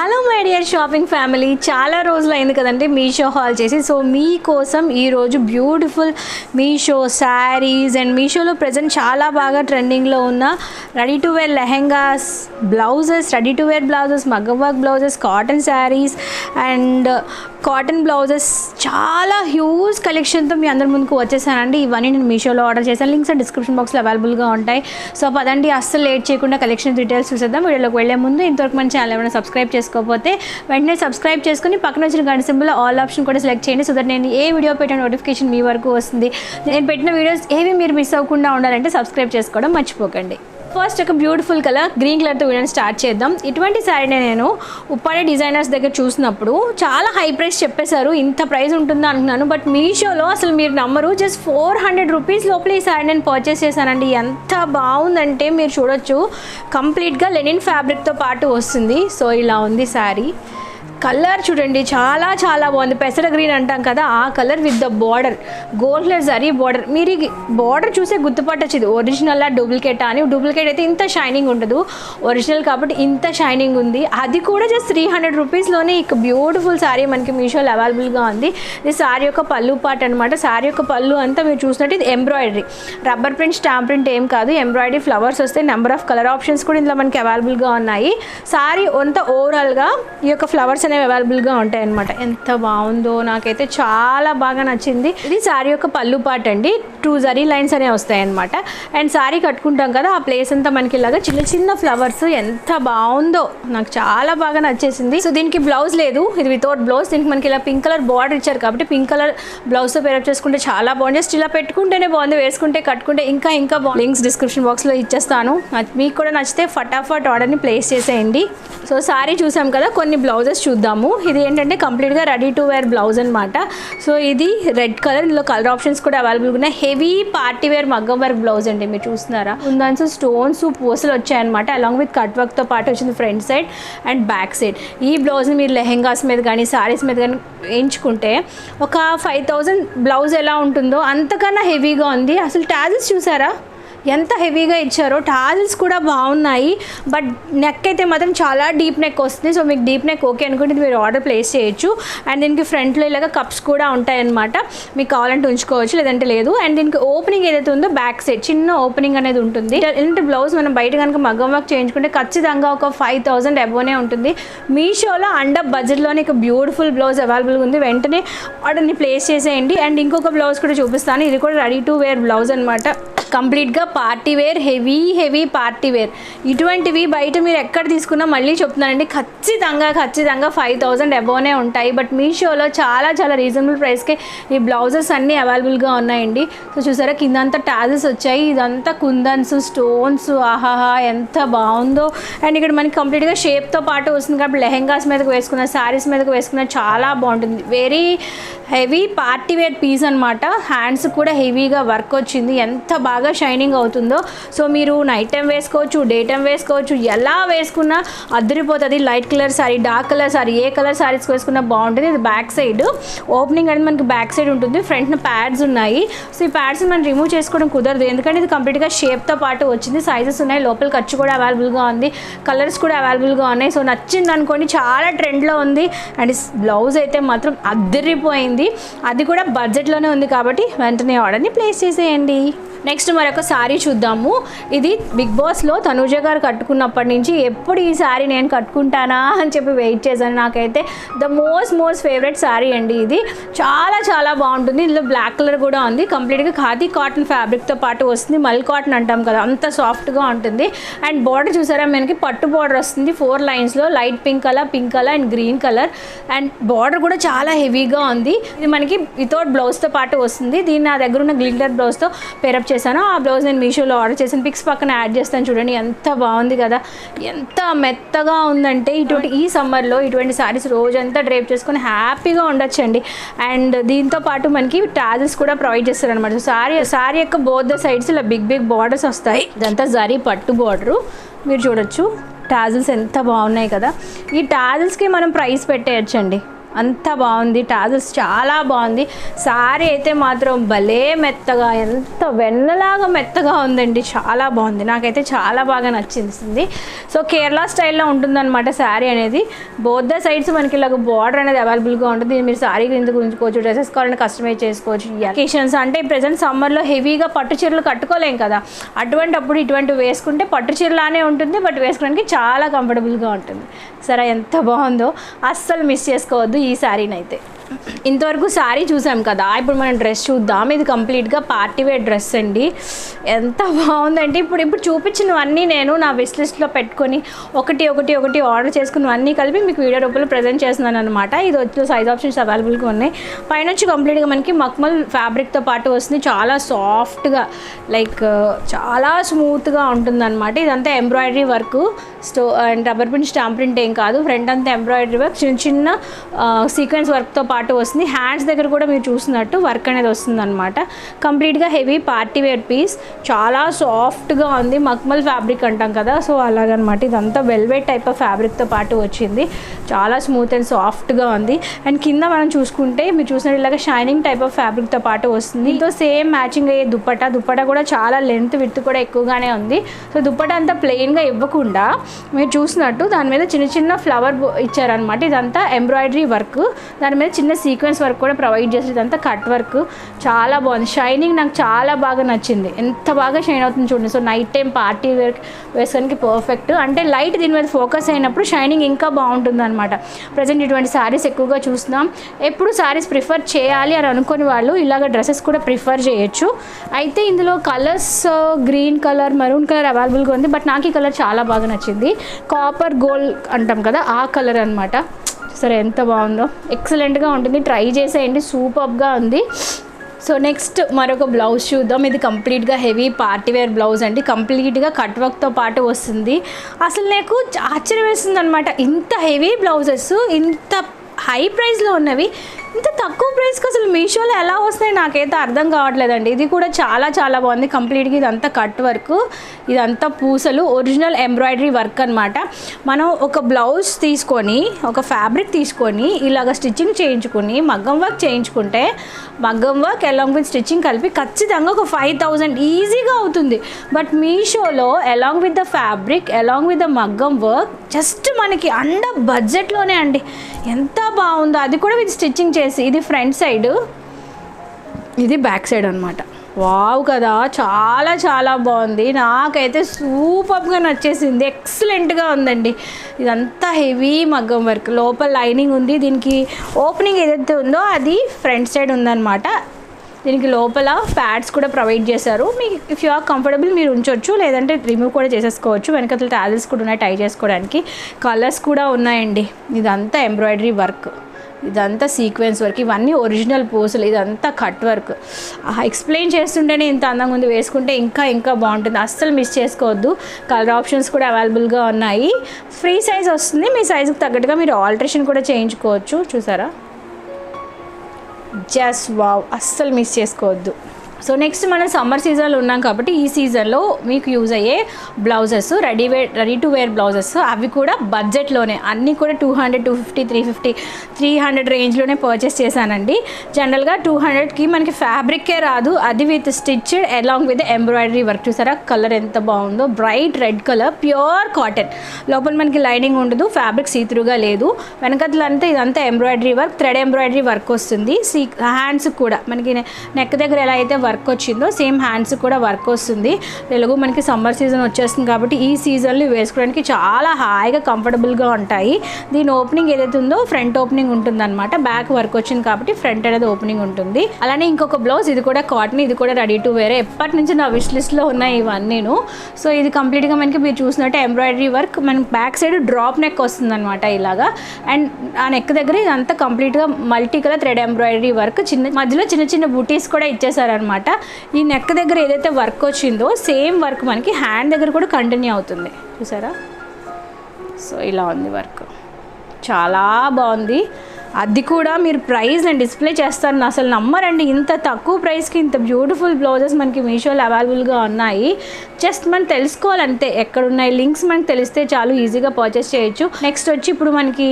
Hello my dear shopping family, చాలా రోజులు అయింది కదండి మీషో హాల్ చేసి. సో మీకోసం ఈరోజు బ్యూటిఫుల్ మీషో శారీస్ అండ్ మీషోలో ప్రజెంట్ చాలా బాగా ట్రెండింగ్లో ఉన్న ready to wear lehengas, blouses, ready to wear blouses, మగ్గం work blouses, cotton saris and cotton blouses చాలా హ్యూజ్ కలెక్షన్తో మీ అందరి ముందుకు వచ్చేసానండి. ఇవన్నీ నేను మీషోలో ఆర్డర్ చేశాను. లింక్స్ డిస్క్రిప్షన్ బాక్స్లో అవైలబుల్గా ఉంటాయి. సో పదండి అస్సలు లేట్ చేయకుండా కలెక్షన్ డీటెయిల్స్ చూసేద్దాం. వీడియోలోకి వెళ్ళే ముందు ఇంతవరకు మన ఛానల్ ఏమైనా సబ్స్క్రైబ్ చేసుకోకపోతే వెంటనే సబ్స్క్రైబ్ చేసుకుని పక్కన వచ్చిన గంట సింబల్ ఆల్ ఆప్షన్ కూడా సెలెక్ట్ చేయండి. సో దట్ నేను ఏ వీడియో పెట్టిన నోటిఫికేషన్ మీ వరకు వస్తుంది. నేను పెట్టిన వీడియోస్ ఏవి మీరు మిస్ అవ్వకుండా ఉండాలంటే సబ్స్క్రైబ్ చేసుకోవడం మర్చిపోకండి. ఫస్ట్ ఒక బ్యూటిఫుల్ కలర్ గ్రీన్ కలర్తో వీడియోని స్టార్ట్ చేద్దాం. ఇటువంటి శారీని నేను ఉప్పాడే డిజైనర్స్ దగ్గర చూసినప్పుడు చాలా హై ప్రైస్ చెప్పేశారు, ఇంత ప్రైస్ ఉంటుందా అనుకున్నాను. బట్ మీషోలో అసలు మీరు నమ్మరు, జస్ట్ 400 రూపీస్ లోపల ఈ శారీ నేను పర్చేస్ చేశానండి. ఎంత బాగుందంటే మీరు చూడొచ్చు, కంప్లీట్గా లెనిన్ ఫ్యాబ్రిక్తో పాటు వస్తుంది. సో ఇలా ఉంది శారీ. కలర్ చూడండి, చాలా చాలా బాగుంది. పెసర గ్రీన్ అంటాం కదా, ఆ colour with the border, gold colour zari border. మీరు ఈ బార్డర్ చూసే గుర్తుపట్టచ్చు ఇది ఒరిజినల్ డూప్లికేటా అని. డూప్లికేట్ అయితే ఇంత షైనింగ్ ఉండదు, ఒరిజినల్ కాబట్టి ఇంత షైనింగ్ ఉంది. అది కూడా జస్ట్ 300 రూపీస్లోనే ఇక బ్యూటిఫుల్ శారీ మనకి మీషోలో అవైలబుల్గా ఉంది. ఇది శారీ యొక్క పళ్ళు పార్ట్ అనమాట. శారీ యొక్క పళ్ళు అంతా మీరు చూసినట్టు ఇది embroidery, rubber print, stamp print ఏం కాదు, ఎంబ్రాయిడరీ ఫ్లవర్స్ వస్తాయి. నెంబర్ ఆఫ్ కలర్ ఆప్షన్స్ కూడా ఇందులో మనకి అవైలబుల్గా ఉన్నాయి. శారీ అంతా ఓవరాల్గా ఈ యొక్క ఫ్లవర్స్ అనేవి అవైలబుల్గా ఉంటాయి అనమాట. ఎంత బాగుందో, నాకైతే చాలా బాగా నచ్చింది. ఇది శారీ యొక్క పళ్ళు పార్ట్ అండి. 2 జరీ లైన్స్ అనేవి వస్తాయి అనమాట. అండ్ శారీ కట్టుకుంటాం కదా, ఆ ప్లేస్ అంతా మనకి ఇలాగా చిన్న చిన్న ఫ్లవర్స్, ఎంత బాగుందో, నాకు చాలా బాగా నచ్చేసింది. సో దీనికి బ్లౌజ్ లేదు, ఇది వితౌట్ బ్లౌజ్. దీనికి మనకి ఇలా పింక్ కలర్ బార్డర్ ఇచ్చారు కాబట్టి పింక్ కలర్ బ్లౌజ్తో పేరప్ చేసుకుంటే చాలా బాగుంది. జస్ట్ ఇలా పెట్టుకుంటేనే బాగుంది, వేసుకుంటే కట్టుకుంటే ఇంకా ఇంకా బాగుంది. లింక్స్ డిస్క్రిప్షన్ బాక్స్లో ఇచ్చేస్తాను. మీకు కూడా నచ్చితే ఫటాఫట్ ఆర్డర్ని ప్లేస్ చేసేయండి. సో శారీ చూసాం కదా, కొన్ని బ్లౌజెస్ చూద్దాము. ఇది ఏంటంటే కంప్లీట్గా రెడీ టు వేర్ బ్లౌజ్ అనమాట. సో ఇది రెడ్ కలర్, ఇందులో కలర్ ఆప్షన్స్ కూడా అవైలబుల్గా ఉన్నాయి. హెవీ పార్టీ వేర్ మగ్గం వర్క్ బ్లౌజ్ అండి. మీరు చూస్తున్నారా, ఉందాన్స్ స్టోన్స్ పూసలు వచ్చాయన్నమాట. అలాంగ్ విత్ కట్ వర్క్తో పాటు వచ్చింది front side and back side. ఈ బ్లౌజ్ని మీరు లెహెంగాస్ మీద కానీ శారీస్ మీద కానీ వేయించుకుంటే ఒక 5000 బ్లౌజ్ ఎలా ఉంటుందో అంతకన్నా హెవీగా ఉంది. అసలు టాజిల్స్ చూసారా ఎంత హెవీగా ఇచ్చారో. టాజిల్స్ కూడా బాగున్నాయి, బట్ నెక్ అయితే మాత్రం చాలా డీప్ నెక్ వస్తుంది. సో మీకు డీప్ నెక్ ఓకే అనుకుంటే మీరు ఆర్డర్ ప్లేస్ చేయొచ్చు. అండ్ దీనికి ఫ్రంట్లో ఇలాగ కప్స్ కూడా ఉంటాయన్నమాట, మీకు కావాలంటే ఉంచుకోవచ్చు, లేదంటే లేదు. అండ్ దీనికి ఓపెనింగ్ ఏదైతే ఉందో బ్యాక్ సైడ్ చిన్న ఓపెనింగ్ అనేది ఉంటుంది. ఇలాంటి బ్లౌజ్ మనం బయట కనుక మగ్గం వర్క్ చేయించుకుంటే ఖచ్చితంగా ఒక 5000 అబోనే ఉంటుంది. మీషోలో అండర్ బడ్జెట్లోనే ఇక బ్యూటిఫుల్ బ్లౌజ్ అవైలబుల్గా ఉంది. వెంటనే ఆర్డర్ని ప్లేస్ చేసేయండి. అండ్ ఇంకొక బ్లౌజ్ కూడా చూపిస్తాను. ఇది కూడా రెడీ టు వేర్ బ్లౌజ్ అనమాట. కంప్లీట్గా party wear, heavy party wear. ఇటువంటివి బయట మీరు ఎక్కడ తీసుకున్నా మళ్ళీ చెప్తున్నానండి, ఖచ్చితంగా 5000 అబోనే ఉంటాయి. బట్ మీషోలో చాలా చాలా రీజనబుల్ ప్రైస్కే ఈ బ్లౌజెస్ అన్నీ అవైలబుల్గా ఉన్నాయండి. సో చూసారా, కిందంతా టాజెస్ వచ్చాయి, ఇదంతా కుందన్స్, స్టోన్స్, ఆహాహా ఎంత బాగుందో. అండ్ ఇక్కడ మనకి కంప్లీట్గా షేప్తో పాటు వస్తుంది కాబట్టి లెహెంగాస్ మీదకి వేసుకున్న, శారీస్ మీదకి వేసుకున్న చాలా బాగుంటుంది. Very heavy party wear piece అనమాట. హ్యాండ్స్ కూడా హెవీగా వర్క్ వచ్చింది, ఎంత బాగా షైనింగ్ అవుతుందో. సో మీరు నైట్ టైం వేసుకోవచ్చు, డే టైం వేసుకోవచ్చు, ఎలా వేసుకున్నా అద్దరిపోతుంది. Light colour sari, dark colour sari, ఏ కలర్ సారీస్కి వేసుకున్నా బాగుంటుంది. ఇది బ్యాక్ సైడ్ ఓపెనింగ్ అనేది మనకి బ్యాక్ సైడ్ ఉంటుంది. ఫ్రంట్న ప్యాడ్స్ ఉన్నాయి. సో ఈ ప్యాడ్స్ మనం రిమూవ్ చేసుకోవడం కుదరదు, ఎందుకంటే ఇది కంప్లీట్గా షేప్తో పాటు వచ్చింది. సైజెస్ ఉన్నాయి, లోపల ఖర్చు కూడా అవైలబుల్గా ఉంది, కలర్స్ కూడా అవైలబుల్గా ఉన్నాయి. సో నచ్చింది అనుకోండి, చాలా ట్రెండ్లో ఉంది. అండ్ బ్లౌజ్ అయితే మాత్రం అద్దరిపోయింది, అది కూడా బడ్జెట్లోనే ఉంది కాబట్టి వెంటనే ఆర్డర్ని ప్లేస్ చేసేయండి. నెక్స్ట్ మరొక శారీ చూద్దాము. ఇది బిగ్ బాస్లో తనూజ గారు కట్టుకున్నప్పటి నుంచి ఎప్పుడు ఈ శారీ నేను కట్టుకుంటానా అని చెప్పి వెయిట్ చేశాను. నాకైతే ద మోస్ట్ ఫేవరెట్ శారీ అండి. ఇది చాలా చాలా బాగుంటుంది. ఇందులో బ్లాక్ కలర్ కూడా ఉంది. కంప్లీట్గా ఖాదీ కాటన్ ఫ్యాబ్రిక్తో పాటు వస్తుంది. మల్ కాటన్ అంటాం కదా, అంత సాఫ్ట్గా ఉంటుంది. అండ్ బార్డర్ చూసారా, మనకి పట్టు బార్డర్ వస్తుంది 4 లైన్స్లో, light pink colour and green colour. And border కూడా చాలా హెవీగా ఉంది. ఇది మనకి వితౌట్ బ్లౌజ్తో పాటు వస్తుంది. దీన్ని నా దగ్గర ఉన్న గ్లిటర్ బ్లౌజ్తో పేరప్ చేశాను. ఆ బ్లౌజ్ నేను మీషోలో ఆర్డర్ చేశాను, పిక్స్ పక్కన యాడ్ చేస్తాను చూడండి. ఎంత బాగుంది కదా, ఎంత మెత్తగా ఉందంటే ఈ సమ్మర్లో ఇటువంటి శారీస్ రోజంతా డ్రైప్ చేసుకొని హ్యాపీగా ఉండొచ్చండి. అండ్ దీంతో పాటు మనకి టాజెస్ కూడా ప్రొవైడ్ చేస్తారు అనమాట. శారీ యొక్క బోత్ ద సైడ్స్ ఇలా బిగ్ బార్డర్స్ వస్తాయి. ఇదంతా జరీ పట్టు బార్డరు, మీరు చూడొచ్చు. టాజిల్స్ ఎంత బాగున్నాయి కదా. ఈ టాజిల్స్కి మనం ప్రైస్ పెట్టేయచ్చండి. అంత బాగుంది. టాజల్స్ చాలా బాగుంది. శారీ అయితే మాత్రం భలే మెత్తగా, ఎంత వెన్నలాగా మెత్తగా ఉందండి. చాలా బాగుంది, నాకైతే చాలా బాగా నచ్చింది. సో కేరళ స్టైల్లో ఉంటుందన్నమాట శారీ అనేది. బోత్ ద సైడ్స్ మనకి ఇలాగ బార్డర్ అనేది అవైలబుల్గా ఉంటుంది. మీరు శారీ కింద ఉంచుకోవచ్చు, డ్రెస్సెస్ కావాలంటే కస్టమైజ్ చేసుకోవచ్చు. అకేషన్స్ అంటే ప్రజెంట్ సమ్మర్లో హెవీగా పట్టు చీరలు కట్టుకోలేం కదా, అప్పుడు ఇటువంటి వేసుకుంటే పట్టు చీరలానే ఉంటుంది, బట్ వేసుకోవడానికి చాలా కంఫర్టబుల్గా ఉంటుంది. సరే ఎంత బాగుందో, అస్సలు మిస్ చేసుకోవద్దు ఈ శారీని అయితే. ఇంతవరకు శారీ చూసాం కదా, ఇప్పుడు మనం డ్రెస్ చూద్దాం. ఇది కంప్లీట్గా పార్టీ వేర్ డ్రెస్ అండి. ఎంత బాగుందంటే ఇప్పుడు చూపించినవన్నీ నేను నా విష్ లిస్ట్లో పెట్టుకొని ఒకటి ఆర్డర్ చేసుకున్నవన్నీ కలిపి మీకు వీడియో రూపంలో ప్రజెంట్ చేస్తున్నాను అనమాట. ఇది వచ్చి సైజ్ ఆప్షన్స్ అవైలబుల్గా ఉన్నాయి. పైన వచ్చి కంప్లీట్గా మనకి మక్మల్ ఫ్యాబ్రిక్తో పాటు వస్తుంది. చాలా సాఫ్ట్గా, లైక్ చాలా స్మూత్గా ఉంటుందన్నమాట. ఇదంతా embroidery work, and rubber print, stamp print ఏం కాదు. ఫ్రంట్ అంతా ఎంబ్రాయిడరీ వర్క్, చిన్న సీక్వెన్స్ వర్క్తో పాటు వస్తుంది. హ్యాండ్స్ దగ్గర కూడా మీరు చూసినట్టు వర్క్ అనేది వస్తుంది అనమాట. కంప్లీట్గా హెవీ పార్టీ వేర్ పీస్, చాలా సాఫ్ట్గా ఉంది. మక్మల్ ఫ్యాబ్రిక్ అంటాం కదా, సో అలాగనమాట. ఇదంతా వెల్వెట్ టైప్ ఆఫ్ ఫ్యాబ్రిక్తో పాటు వచ్చింది. చాలా స్మూత్ అండ్ సాఫ్ట్గా ఉంది. అండ్ కింద మనం చూసుకుంటే మీరు చూసినట్టు ఇలాగ షైనింగ్ టైప్ ఆఫ్ ఫ్యాబ్రిక్తో పాటు వస్తుంది. దీంతో సేమ్ మ్యాచింగ్ అయ్యే దుప్పటా కూడా చాలా లెంత్ విడ్త్ కూడా ఎక్కువగానే ఉంది. సో దుప్పటా అంతా ప్లెయిన్గా ఇవ్వకుండా మీరు చూసినట్టు దాని మీద చిన్న ఫ్లవర్ ఇచ్చారనమాట. ఇదంతా ఎంబ్రాయిడరీ వర్క్, దాని మీద చిన్న సీక్వెన్స్ వర్క్ కూడా ప్రొవైడ్ చేసి, ఇదంతా కట్ వర్క్. చాలా బాగుంది. షైనింగ్ నాకు చాలా బాగా నచ్చింది. ఎంత బాగా షైన్ అవుతుంది చూడండి. So night time party wear వేసుకోవడానికి పర్ఫెక్ట్. అంటే లైట్ దీని మీద ఫోకస్ అయినప్పుడు షైనింగ్ ఇంకా బాగుంటుంది అనమాట. ప్రజెంట్ ఇటువంటి శారీస్ ఎక్కువగా చూస్తున్నాం. ఎప్పుడు శారీస్ ప్రిఫర్ చేయాలి అని అనుకుని వాళ్ళు ఇలాగ డ్రెస్సెస్ కూడా ప్రిఫర్ చేయొచ్చు. అయితే ఇందులో colours green colour, maroon colour అవైలబుల్గా ఉంది. బట్ నాకు ఈ కలర్ చాలా బాగా నచ్చింది. కాపర్ గోల్డ్ అంటాం కదా, ఆ కలర్ అనమాట. సరే ఎంత బాగుందో, ఎక్సలెంట్గా ఉంటుంది. ట్రై చేసేయండి, సూపర్గా ఉంది. సో నెక్స్ట్ మరొక బ్లౌజ్ చూద్దాం. ఇది కంప్లీట్గా హెవీ పార్టీవేర్ బ్లౌజ్ అండి. కంప్లీట్గా కట్ వర్క్తో పాటు వస్తుంది. అసలు నాకు ఆశ్చర్యం వేస్తుంది అనమాట. ఇంత హెవీ బ్లౌజెస్ ఇంత హై ప్రైస్లో ఉన్నవి ఇంత తక్కువ ప్రైస్కి అసలు మీషోలో ఎలా వస్తాయి నాకైతే అర్థం కావట్లేదండి. ఇది కూడా చాలా బాగుంది. కంప్లీట్గా ఇదంతా కట్ వర్క్, ఇదంతా పూసలు, ఒరిజినల్ ఎంబ్రాయిడరీ వర్క్ అనమాట. మనం ఒక బ్లౌజ్ తీసుకొని, ఒక ఫ్యాబ్రిక్ తీసుకొని ఇలాగ స్టిచ్చింగ్ చేయించుకుని మగ్గం వర్క్ చేయించుకుంటే, మగ్గం వర్క్ అలాంగ్ విత్ స్టిచ్చింగ్ కలిపి ఖచ్చితంగా ఒక 5,000 ఈజీగా అవుతుంది. బట్ మీషోలో along with the fabric, along with the మగ్గం వర్క్ జస్ట్ మనకి అండర్ బడ్జెట్లోనే అండి. ఎంత బాగుందో, అది కూడా విత్ స్టిచ్చింగ్ చేసి. ఇది ఫ్రంట్ సైడ్, ఇది బ్యాక్ సైడ్ అనమాట. వావ్ కదా, చాలా బాగుంది. నాకైతే సూపర్గా నచ్చేసింది. ఎక్సలెంట్గా ఉందండి. ఇదంతా హెవీ మగ్గం వర్క్, లోపల లైనింగ్ ఉంది. దీనికి ఓపెనింగ్ ఏదైతే ఉందో అది ఫ్రంట్ సైడ్ ఉందన్నమాట. దీనికి లోపల ప్యాడ్స్ కూడా ప్రొవైడ్ చేశారు. మీకు ఇఫ్ యూ ఆర్ కంఫర్టబుల్ మీరు ఉంచవచ్చు, లేదంటే రిమూవ్ కూడా చేసేసుకోవచ్చు. వెనకతల టాజల్స్ కూడా ఉన్నాయి టై చేసుకోవడానికి. కలర్స్ కూడా ఉన్నాయండి. ఇదంతా ఎంబ్రాయిడరీ వర్క్, ఇదంతా సీక్వెన్స్ వర్క్, ఇవన్నీ ఒరిజినల్ పూసలు, ఇదంతా కట్ వర్క్. ఎక్స్ప్లెయిన్ చేస్తుంటేనే ఇంత అందంగా ఉంది. వేసుకుంటే ఇంకా బాగుంటుంది. అస్సలు మిస్ చేసుకోవద్దు. కలర్ ఆప్షన్స్ కూడా అవైలబుల్గా ఉన్నాయి. ఫ్రీ సైజ్ వస్తుంది. మీ సైజుకి తగ్గట్టుగా మీరు ఆల్టరేషన్ కూడా చేయించుకోవచ్చు. చూసారా, జస్ట్ వావ్, అస్సలు మిస్ చేసుకోవద్దు. సో నెక్స్ట్ మనం సమ్మర్ సీజన్లో ఉన్నాం కాబట్టి ఈ సీజన్లో మీకు యూజ్ అయ్యే blouses, ready to wear blouses, అవి కూడా బడ్జెట్లోనే అన్నీ కూడా 200, 250, 350, 300 రేంజ్లోనే పర్చేస్ చేశానండి. జనరల్గా 200కి మనకి ఫ్యాబ్రిక్కే రాదు, అది with stitched along with embroidery work. చూసారా కలర్ ఎంత బాగుందో, bright red colour, pure cotton. లోపల మనకి లైనింగ్ ఉండదు, ఫ్యాబ్రిక్ సీత్రూగా లేదు. వెనకతలంతా ఇదంతా embroidery work, thread embroidery work వస్తుంది. హ్యాండ్స్ కూడా మనకి నెక్ దగ్గర ఎలా అయితే వర్క్ వచ్చిందో సేమ్ హ్యాండ్స్ కూడా వర్క్ వస్తుంది. తెలుగు మనకి సమ్మర్ సీజన్ వచ్చేస్తుంది కాబట్టి ఈ సీజన్లో వేసుకోవడానికి చాలా హాయిగా కంఫర్టబుల్గా ఉంటాయి. దీని ఓపెనింగ్ ఏదైతే ఉందో ఫ్రంట్ ఓపెనింగ్ ఉంటుందన్నమాట. బ్యాక్ వర్క్ వచ్చింది కాబట్టి ఫ్రంట్ అనేది ఓపెనింగ్ ఉంటుంది. అలానే ఇంకొక బ్లౌజ్, ఇది కూడా కాటన్, ఇది కూడా రెడీ టు వేర్. ఎప్పటి నుంచి నా విష్ లిస్ట్లో ఉన్నాయి ఇవన్నీను. సో ఇది కంప్లీట్గా మనకి మీరు చూసినట్టే ఎంబ్రాయిడరీ వర్క్, మనకి బ్యాక్ సైడ్ డ్రాప్ నెక్ వస్తుంది అనమాట ఇలాగా. అండ్ ఆ నెక్ దగ్గర ఇదంతా కంప్లీట్గా multi colour thread embroidery work, మధ్యలో చిన్న బూటీస్ కూడా ఇచ్చేసారనమాట. ఈ నెక్ దగ్గర ఏదైతే వర్క్ వచ్చిందో సేమ్ వర్క్ మనకి హ్యాండ్ దగ్గర కూడా కంటిన్యూ అవుతుంది. చూసారా, సో ఇలా ఉంది వర్క్, చాలా బాగుంది. అది కూడా మీరు ప్రైస్ నేను డిస్ప్లే చేస్తాను, అసలు నమ్మరండి, ఇంత తక్కువ ప్రైస్కి ఇంత బ్యూటిఫుల్ బ్లౌజెస్ మనకి మీషోలో అవైలబుల్గా ఉన్నాయి. జస్ట్ మనం తెలుసుకోవాలంతే, ఎక్కడున్నాయి లింక్స్ మనకు తెలిస్తే చాలు, ఈజీగా పర్చేస్ చేయొచ్చు. నెక్స్ట్ వచ్చి ఇప్పుడు మనకి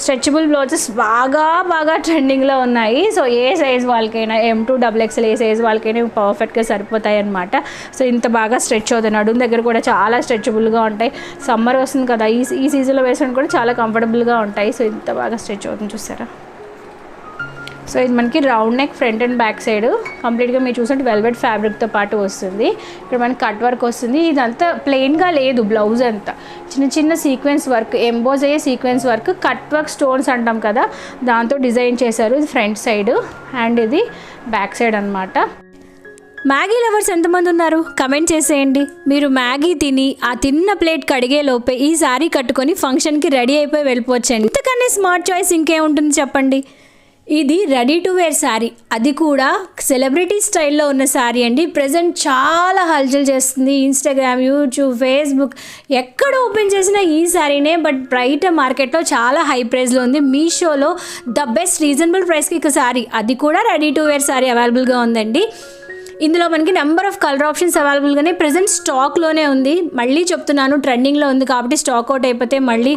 స్ట్రెచబుల్ బ్లౌజెస్ బాగా ట్రెండింగ్లో ఉన్నాయి. సో ఏ సైజ్ వాళ్ళకైనా M2XXL ఏ సైజ్ వాళ్ళకైనా పర్ఫెక్ట్గా సరిపోతాయి అనమాట. సో ఇంత బాగా స్ట్రెచ్ అవుతాయి, నడుము దగ్గర కూడా చాలా స్ట్రెచబుల్గా ఉంటాయి. సమ్మర్ వస్తుంది కదా, ఈ సీజన్లో వేసుకొని కూడా చాలా కంఫర్టబుల్గా ఉంటాయి. సో ఇంత బాగా స్ట్రెచ్ అవుతుంది చూసారా. సో ఇది మనకి round neck front and back side కంప్లీట్గా మీరు చూసినట్టు వెల్వెట్ ఫ్యాబ్రిక్తో పాటు వస్తుంది. ఇక్కడ మనకి కట్ వర్క్ వస్తుంది. ఇదంతా ప్లెయిన్గా లేదు, బ్లౌజ్ అంతా చిన్న సీక్వెన్స్ వర్క్, ఎంబోజ్ అయ్యే sequence work, cut work stones అంటాం కదా దాంతో డిజైన్ చేశారు. ఇది ఫ్రంట్ సైడ్ అండ్ ఇది బ్యాక్ సైడ్ అనమాట. మ్యాగీ లవర్స్ ఎంతమంది ఉన్నారు కమెంట్ చేసేయండి. మీరు మ్యాగీ తిని ఆ తిన్న ప్లేట్ కడిగే లోపే ఈ శారీ కట్టుకొని ఫంక్షన్కి రెడీ అయిపోయి వెళ్ళిపోవచ్చండి. ఇంతకన్నా స్మార్ట్ చాయిస్ ఇంకేముంటుంది చెప్పండి. ఇది రెడీ టు వేర్ శారీ, అది కూడా సెలబ్రిటీ స్టైల్లో ఉన్న శారీ అండి. ప్రజెంట్ చాలా హల్చల్ చేస్తుంది. ఇన్స్టాగ్రామ్, యూట్యూబ్, ఫేస్బుక్ ఎక్కడ ఓపెన్ చేసినా ఈ శారీనే. బట్ బయట మార్కెట్లో చాలా హై ప్రైస్లో ఉంది. మీషోలో ద బెస్ట్ రీజనబుల్ ప్రైస్కి ఇక శారీ, అది కూడా రెడీ టు వేర్ శారీ అవైలబుల్గా ఉందండి. ఇందులో మనకి నెంబర్ ఆఫ్ కలర్ ఆప్షన్స్ అవైలబుల్గానే ప్రజెంట్ స్టాక్లోనే ఉంది. మళ్ళీ చెప్తున్నాను, ట్రెండింగ్లో ఉంది కాబట్టి స్టాక్ అవుట్ అయిపోతే మళ్ళీ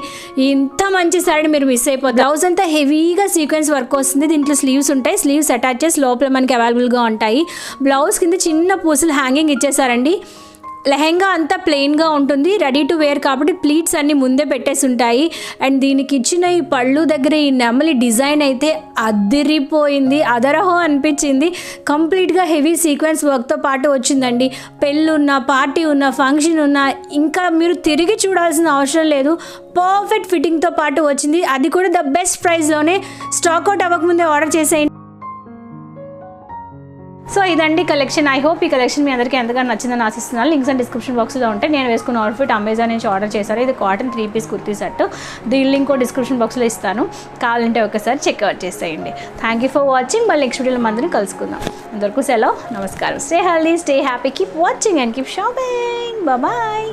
ఇంత మంచి శారీని మీరు మిస్ అయిపోతారు. బ్లౌజ్ అంతా హెవీగా సీక్వెన్స్ వర్క్ వస్తుంది. దీంట్లో స్లీవ్స్ ఉంటాయి, స్లీవ్స్ అటాచ్ చేసి లోపల మనకి అవైలబుల్గా ఉంటాయి. బ్లౌజ్ కింద చిన్న పూసలు హ్యాంగింగ్ ఇచ్చేసారండి. లెహెంగా అంతా ప్లెయిన్గా ఉంటుంది, రెడీ టు వేర్ కాబట్టి ప్లీట్స్ అన్నీ ముందే పెట్టేసి ఉంటాయి. అండ్ దీనికి ఇచ్చిన ఈ పళ్ళు దగ్గర ఈ నెమలి డిజైన్ అయితే అదిరిపోయింది, అదరహో అనిపించింది. కంప్లీట్గా హెవీ సీక్వెన్స్ వర్క్తో పాటు వచ్చిందండి. పెళ్ళున్న, పార్టీ ఉన్న, ఫంక్షన్ ఉన్న ఇంకా మీరు తిరిగి చూడాల్సిన అవసరం లేదు. పర్ఫెక్ట్ ఫిట్టింగ్తో పాటు వచ్చింది, అది కూడా ద బెస్ట్ ప్రైస్లోనే. స్టాక్ అవుట్ అవ్వకముందే ఆర్డర్ చేసేయండి. సో ఇదండి కలెక్షన్. ఐ హోప్ ఈ కలెక్షన్ మీ అందరికీ ఎంతగా నచ్చిందని ఆశిస్తున్నాను. లింక్స్ అండ్ డిస్క్రిప్షన్ బాక్స్లో ఉంటాయి. నేను వేసుకున్న అవుట్ఫిట్ అమెజాన్ నుంచి ఆర్డర్ చేశాను. ఇది కాటన్ 3-piece కుర్తీ సెట్. దీని లింక్ డిస్క్రిప్షన్ బాక్స్లో ఇస్తాను, కావాలంటే ఒకసారి చెక్అవుట్ చేసేయండి. Thank you for watching. మళ్ళీ నెక్స్ట్ వీడియోలో అందరినీ కలుసుకుందాం. అందరికీ సెలవు, నమస్కారం. Stay healthy, stay happy, keep watching and keep shopping. Bye.